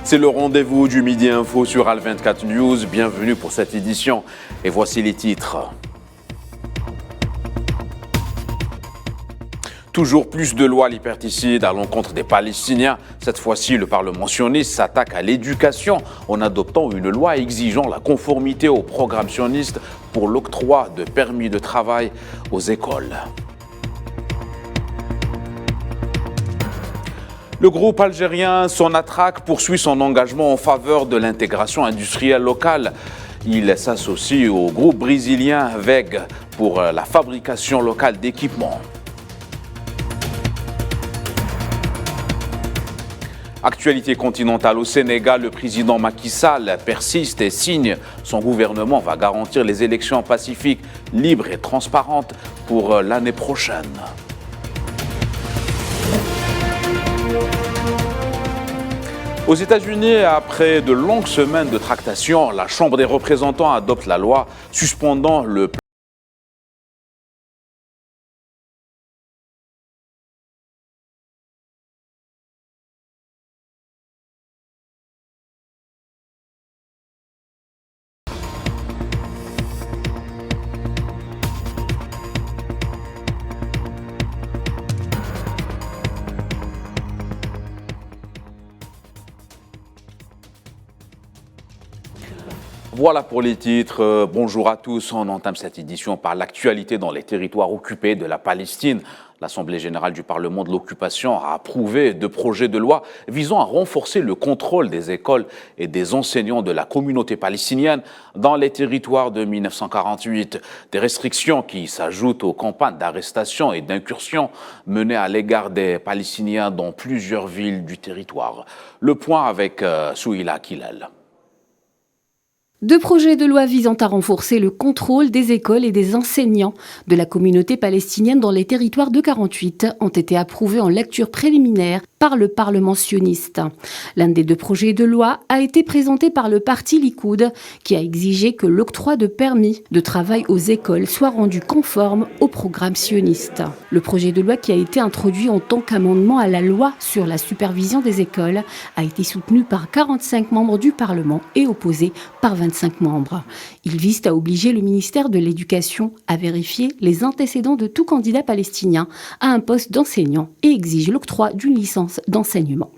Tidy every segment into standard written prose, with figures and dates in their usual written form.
C'est le rendez-vous du Midi Info sur Al24 News. Bienvenue pour cette édition. Et voici les titres. Toujours plus de lois liberticides à l'encontre des Palestiniens. Cette fois-ci, le Parlement sioniste s'attaque à l'éducation en adoptant une loi exigeant la conformité au programme sioniste pour l'octroi de permis de travail aux écoles. Le groupe algérien Sonatrach poursuit son engagement en faveur de l'intégration industrielle locale. Il s'associe au groupe brésilien WEG pour la fabrication locale d'équipements. Actualité continentale au Sénégal, le président Macky Sall persiste et signe. Son gouvernement va garantir les élections pacifiques, libres et transparentes pour l'année prochaine. Aux États-Unis, après de longues semaines de tractations, la Chambre des représentants adopte la loi suspendant le Voilà pour les titres. Bonjour à tous. On entame cette édition par l'actualité dans les territoires occupés de la Palestine. L'Assemblée générale du Parlement de l'occupation a approuvé 2 projets de loi visant à renforcer le contrôle des écoles et des enseignants de la communauté palestinienne dans les territoires de 1948. Des restrictions qui s'ajoutent aux campagnes d'arrestation et d'incursion menées à l'égard des Palestiniens dans plusieurs villes du territoire. Le point avec Souila Kilal. 2 projets de loi visant à renforcer le contrôle des écoles et des enseignants de la communauté palestinienne dans les territoires de 48 ont été approuvés en lecture préliminaire par le Parlement sioniste. L'un des 2 projets de loi a été présenté par le parti Likoud, qui a exigé que l'octroi de permis de travail aux écoles soit rendu conforme au programme sioniste. Le projet de loi, qui a été introduit en tant qu'amendement à la loi sur la supervision des écoles, a été soutenu par 45 membres du Parlement et opposé par 25 membres. Il vise à obliger le ministère de l'Éducation à vérifier les antécédents de tout candidat palestinien à un poste d'enseignant et exige l'octroi d'une licence d'enseignement.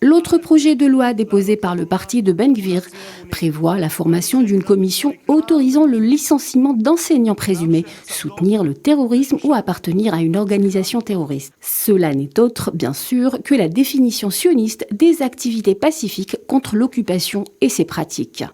L'autre projet de loi déposé par le parti de Ben Gvir prévoit la formation d'une commission autorisant le licenciement d'enseignants présumés soutenir le terrorisme ou appartenir à une organisation terroriste. Cela n'est autre, bien sûr, que la définition sioniste des activités pacifiques contre l'occupation et ses pratiques.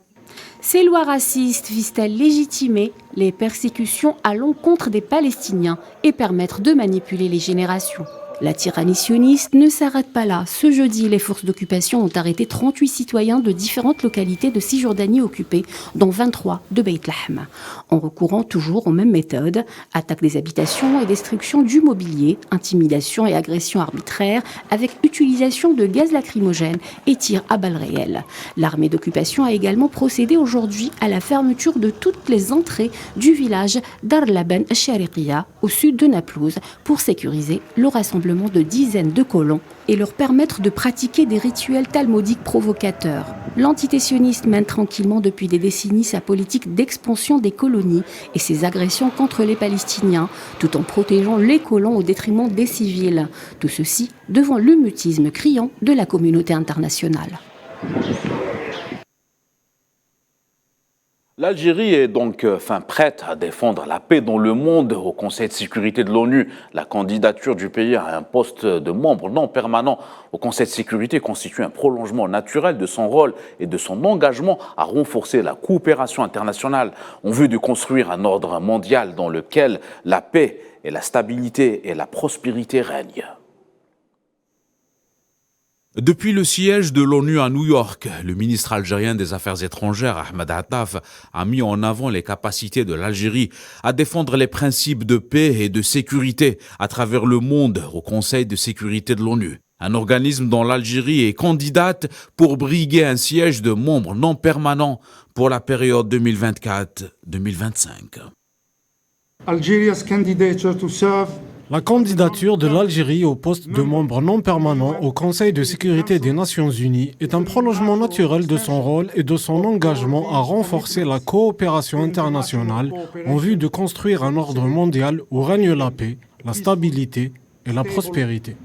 Ces lois racistes visent à légitimer les persécutions à l'encontre des Palestiniens et permettre de manipuler les générations. La tyrannie sioniste ne s'arrête pas là. Ce jeudi, les forces d'occupation ont arrêté 38 citoyens de différentes localités de Cisjordanie occupées, dont 23 de Beit Lahm. En recourant toujours aux mêmes méthodes, attaque des habitations et destruction du mobilier, intimidation et agression arbitraire, avec utilisation de gaz lacrymogène et tirs à balles réelles. L'armée d'occupation a également procédé aujourd'hui à la fermeture de toutes les entrées du village Dar Laban Shariqiya, au sud de Naplouse, pour sécuriser le rassemblement de dizaines de colons et leur permettre de pratiquer des rituels talmudiques provocateurs. L'entité sioniste mène tranquillement depuis des décennies sa politique d'expansion des colonies et ses agressions contre les Palestiniens, tout en protégeant les colons au détriment des civils. Tout ceci devant le mutisme criant de la communauté internationale. L'Algérie est donc prête à défendre la paix dans le monde. Au Conseil de sécurité de l'ONU, la candidature du pays à un poste de membre non permanent au Conseil de sécurité constitue un prolongement naturel de son rôle et de son engagement à renforcer la coopération internationale en vue de construire un ordre mondial dans lequel la paix et la stabilité et la prospérité règnent. Depuis le siège de l'ONU à New York, le ministre algérien des Affaires étrangères, Ahmed Attaf, a mis en avant les capacités de l'Algérie à défendre les principes de paix et de sécurité à travers le monde au Conseil de sécurité de l'ONU. Un organisme dont l'Algérie est candidate pour briguer un siège de membre non permanent pour la période 2024-2025. Algeria's candidature to serve La candidature de l'Algérie au poste de membre non permanent au Conseil de sécurité des Nations Unies est un prolongement naturel de son rôle et de son engagement à renforcer la coopération internationale en vue de construire un ordre mondial où règne la paix, la stabilité et la prospérité.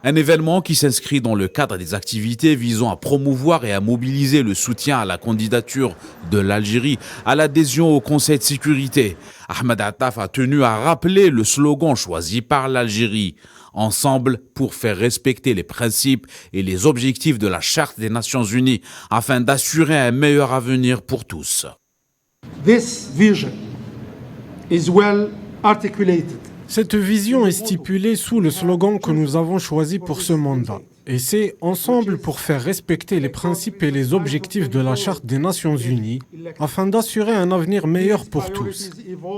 Un événement qui s'inscrit dans le cadre des activités visant à promouvoir et à mobiliser le soutien à la candidature de l'Algérie à l'adhésion au Conseil de sécurité. Ahmed Attaf a tenu à rappeler le slogan choisi par l'Algérie. Ensemble pour faire respecter les principes et les objectifs de la Charte des Nations Unies afin d'assurer un meilleur avenir pour tous. This vision is well articulated. Cette vision est stipulée sous le slogan que nous avons choisi pour ce mandat. Et c'est ensemble pour faire respecter les principes et les objectifs de la Charte des Nations Unies afin d'assurer un avenir meilleur pour tous.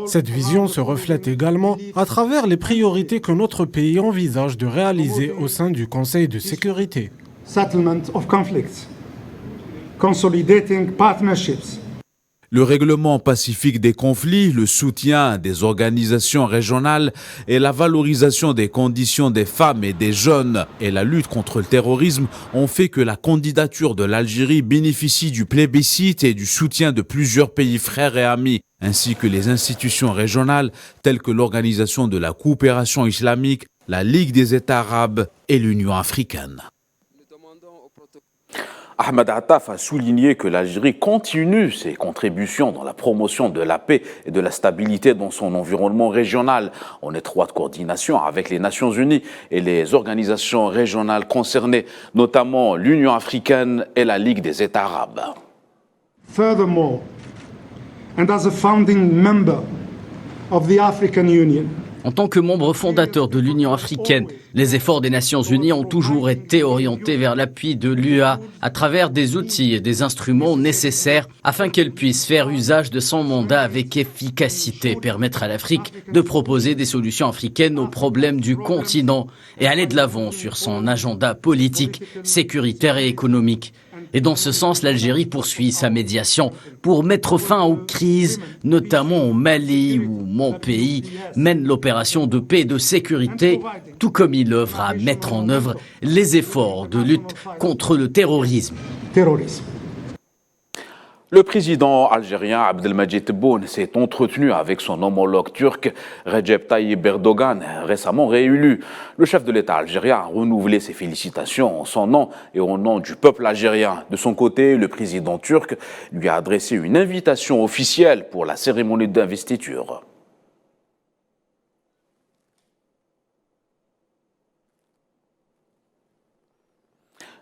Cette vision se reflète également à travers les priorités que notre pays envisage de réaliser au sein du Conseil de sécurité. Settlement of conflicts, consolidating partnerships. Le règlement pacifique des conflits, le soutien des organisations régionales et la valorisation des conditions des femmes et des jeunes et la lutte contre le terrorisme ont fait que la candidature de l'Algérie bénéficie du plébiscite et du soutien de plusieurs pays frères et amis, ainsi que les institutions régionales telles que l'Organisation de la coopération islamique, la Ligue des États arabes et l'Union africaine. Ahmed Attaf a souligné que l'Algérie continue ses contributions dans la promotion de la paix et de la stabilité dans son environnement régional, en étroite coordination avec les Nations Unies et les organisations régionales concernées, notamment l'Union africaine et la Ligue des États arabes. Furthermore, and as a founding member of the African Union, en tant que membre fondateur de l'Union africaine, les efforts des Nations Unies ont toujours été orientés vers l'appui de l'UA à travers des outils et des instruments nécessaires afin qu'elle puisse faire usage de son mandat avec efficacité, permettre à l'Afrique de proposer des solutions africaines aux problèmes du continent et aller de l'avant sur son agenda politique, sécuritaire et économique. Et dans ce sens, l'Algérie poursuit sa médiation pour mettre fin aux crises, notamment au Mali, où mon pays mène l'opération de paix et de sécurité, tout comme il œuvre à mettre en œuvre les efforts de lutte contre le terrorisme. Le président algérien Abdelmadjid Tebboune s'est entretenu avec son homologue turc Recep Tayyip Erdogan, récemment réélu. Le chef de l'État algérien a renouvelé ses félicitations en son nom et au nom du peuple algérien. De son côté, le président turc lui a adressé une invitation officielle pour la cérémonie d'investiture.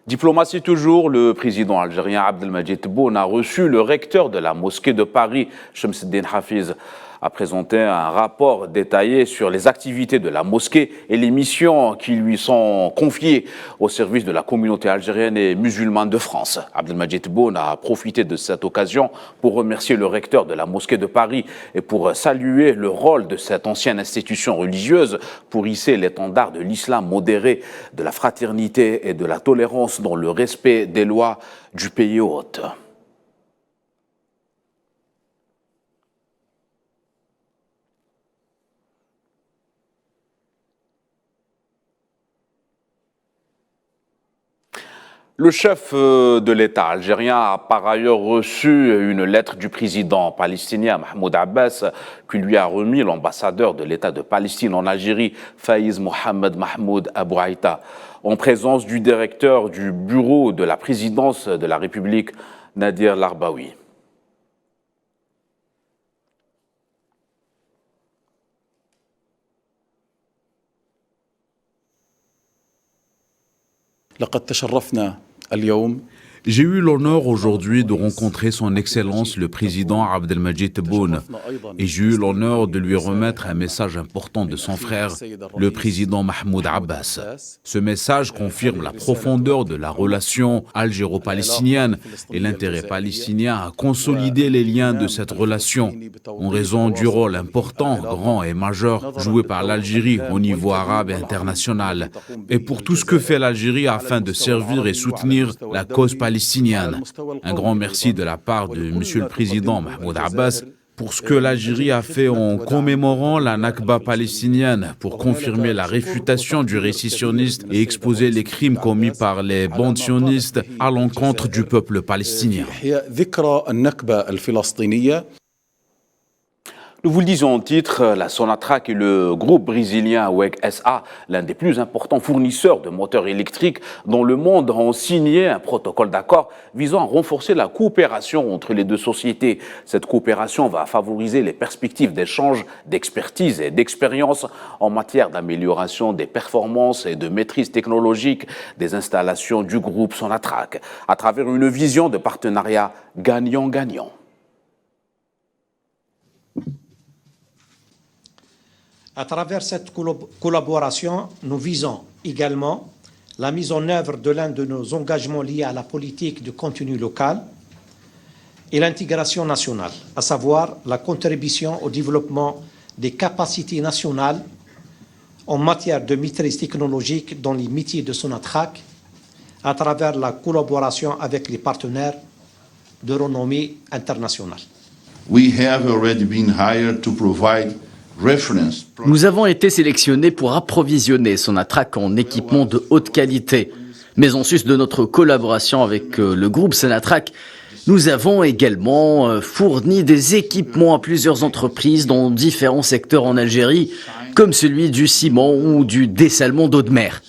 Diplomatie toujours, le président algérien Abdelmadjid Tebboune a reçu le recteur de la mosquée de Paris, Shamseddine Hafiz, a présenté un rapport détaillé sur les activités de la mosquée et les missions qui lui sont confiées au service de la communauté algérienne et musulmane de France. Abdelmadjid Tebboune a profité de cette occasion pour remercier le recteur de la mosquée de Paris et pour saluer le rôle de cette ancienne institution religieuse pour hisser l'étendard de l'islam modéré, de la fraternité et de la tolérance dans le respect des lois du pays hôte. Le chef de l'État algérien a par ailleurs reçu une lettre du président palestinien Mahmoud Abbas que lui a remis l'ambassadeur de l'État de Palestine en Algérie, Faiz Mohamed Mahmoud Abou Aïta, en présence du directeur du bureau de la présidence de la République, Nadir Larbaoui. لقد تشرفنا اليوم J'ai eu l'honneur aujourd'hui de rencontrer son Excellence le président Abdelmadjid Tebboune et j'ai eu l'honneur de lui remettre un message important de son frère, le président Mahmoud Abbas. Ce message confirme la profondeur de la relation algéro-palestinienne et l'intérêt palestinien à consolider les liens de cette relation en raison du rôle important, grand et majeur joué par l'Algérie au niveau arabe et international et pour tout ce que fait l'Algérie afin de servir et soutenir la cause palestinienne. Un grand merci de la part de M. le Président Mahmoud Abbas pour ce que l'Algérie a fait en commémorant la Nakba palestinienne, pour confirmer la réfutation du récit sioniste et exposer les crimes commis par les bandes sionistes à l'encontre du peuple palestinien. Nous vous le disons en titre, la Sonatrach et le groupe brésilien WEG SA, l'un des plus importants fournisseurs de moteurs électriques dans le monde, ont signé un protocole d'accord visant à renforcer la coopération entre les deux sociétés. Cette coopération va favoriser les perspectives d'échange, d'expertise et d'expérience en matière d'amélioration des performances et de maîtrise technologique des installations du groupe Sonatrach, à travers une vision de partenariat gagnant-gagnant. À travers cette collaboration, nous visons également la mise en œuvre de l'un de nos engagements liés à la politique de contenu local et l'intégration nationale, à savoir la contribution au développement des capacités nationales en matière de maîtrise technologique dans les métiers de Sonatrach, à travers la collaboration avec les partenaires de renommée internationale. We have already been hired to provide Nous avons été sélectionnés pour approvisionner Sonatrach en équipement de haute qualité. Mais en sus de notre collaboration avec le groupe Sonatrach, nous avons également fourni des équipements à plusieurs entreprises dans différents secteurs en Algérie, comme celui du ciment ou du dessalement d'eau de mer.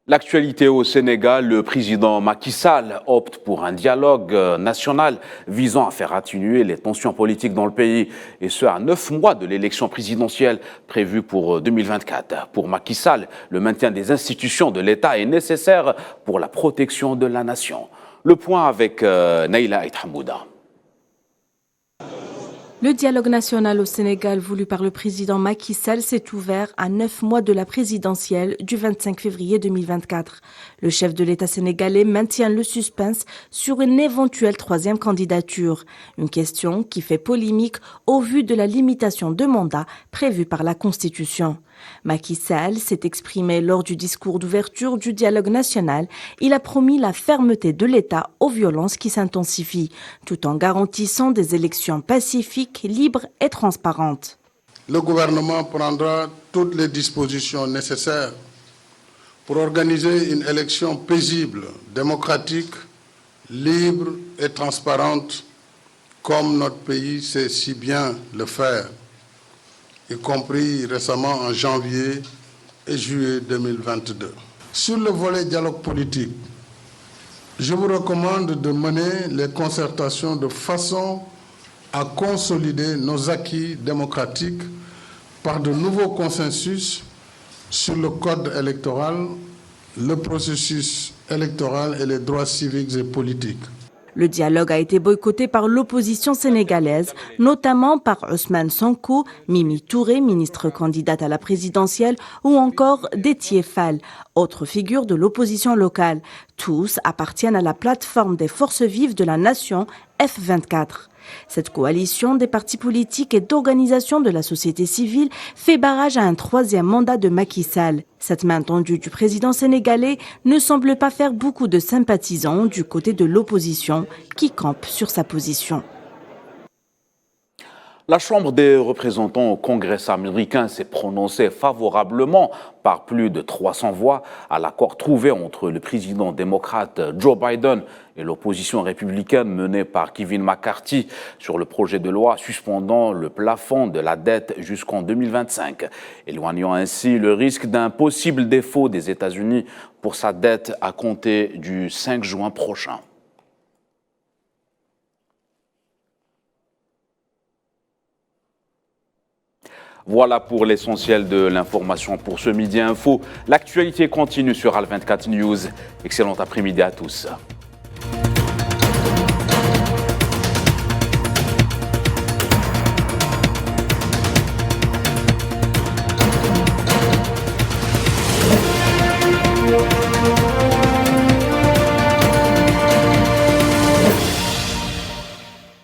L'actualité au Sénégal, le président Macky Sall opte pour un dialogue national visant à faire atténuer les tensions politiques dans le pays, et ce à 9 mois de l'élection présidentielle prévue pour 2024. Pour Macky Sall, le maintien des institutions de l'État est nécessaire pour la protection de la nation. Le point avec Naïla Aït-Hamouda. Le dialogue national au Sénégal voulu par le président Macky Sall s'est ouvert à 9 mois de la présidentielle du 25 février 2024. Le chef de l'État sénégalais maintient le suspense sur une éventuelle 3e candidature. Une question qui fait polémique au vu de la limitation de mandat prévue par la Constitution. Macky Sall s'est exprimé lors du discours d'ouverture du dialogue national. Il a promis la fermeté de l'État aux violences qui s'intensifient, tout en garantissant des élections pacifiques, libres et transparentes. Le gouvernement prendra toutes les dispositions nécessaires pour organiser une élection paisible, démocratique, libre et transparente, comme notre pays sait si bien le faire, y compris récemment en janvier et juillet 2022. Sur le volet dialogue politique, je vous recommande de mener les concertations de façon à consolider nos acquis démocratiques par de nouveaux consensus sur le code électoral, le processus électoral et les droits civiques et politiques. Le dialogue a été boycotté par l'opposition sénégalaise, notamment par Ousmane Sonko, Mimi Touré, ministre candidate à la présidentielle, ou encore Déthié Fall, autre figure de l'opposition locale. Tous appartiennent à la plateforme des forces vives de la nation, F24. Cette coalition des partis politiques et d'organisations de la société civile fait barrage à un 3e mandat de Macky Sall. Cette main tendue du président sénégalais ne semble pas faire beaucoup de sympathisants du côté de l'opposition qui campe sur sa position. La Chambre des représentants au Congrès américain s'est prononcée favorablement par plus de 300 voix à l'accord trouvé entre le président démocrate Joe Biden et l'opposition républicaine menée par Kevin McCarthy sur le projet de loi suspendant le plafond de la dette jusqu'en 2025, éloignant ainsi le risque d'un possible défaut des États-Unis pour sa dette à compter du 5 juin prochain. Voilà pour l'essentiel de l'information pour ce Midi Info. L'actualité continue sur Al 24 News. Excellent après-midi à tous.